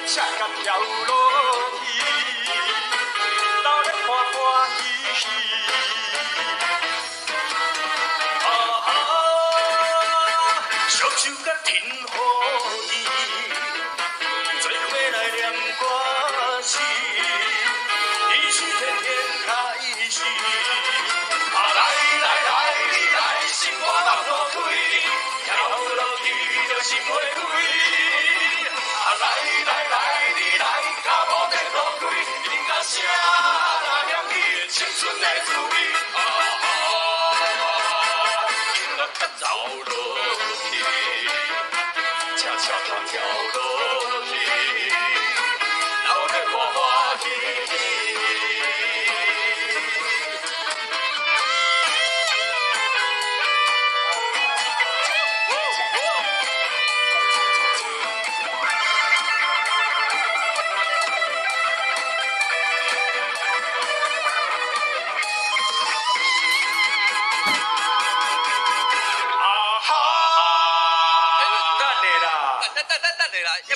恰甲跳落去，留咧欢欢喜喜。小手甲天雨意，做伙来念歌词，一起天天开始。来，你来，心肝放落开，跳落去就心花开。来，你来，脚步在路开，音乐声若响起，青春的滋味。音乐甲走落去，恰恰跳落去，留咧欢欢喜喜。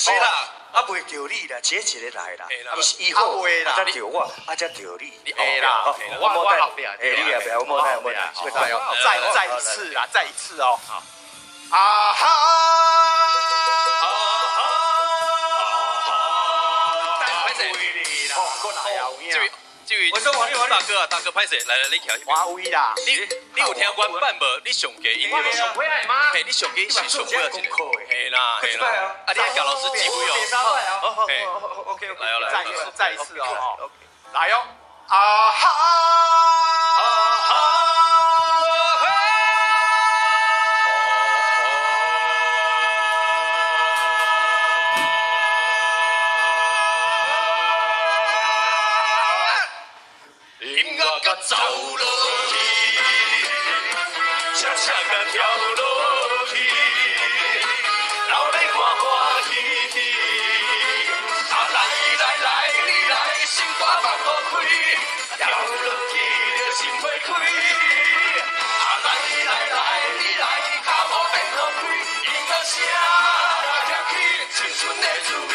袂啦，袂着你啦，这一个来啦，以后才着我，才着你。会啦，我后壁，你后壁，我冇睇，我睇，再一次啦，再一次哦。大哥，拍摄，来，你徛迄边。华为啦，你有听原版无？你上机音乐上尾爱吗？嘿，你上机是上尾啊？嘿啦。啊，你爱教老师指挥哦。嘿 OK， 来，再一次哦，来哦，音乐甲走落去，恰恰甲跳落去，留咧欢欢喜喜。来，你来，心肝放落开，跳落去就心花开。来，你来，脚步变落开，音乐声若响起，青春的滋味。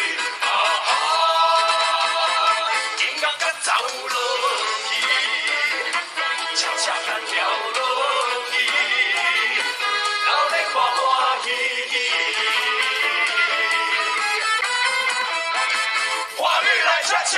音乐甲走落去，恰恰甲跳落去，留咧欢欢喜喜。花女来恰恰。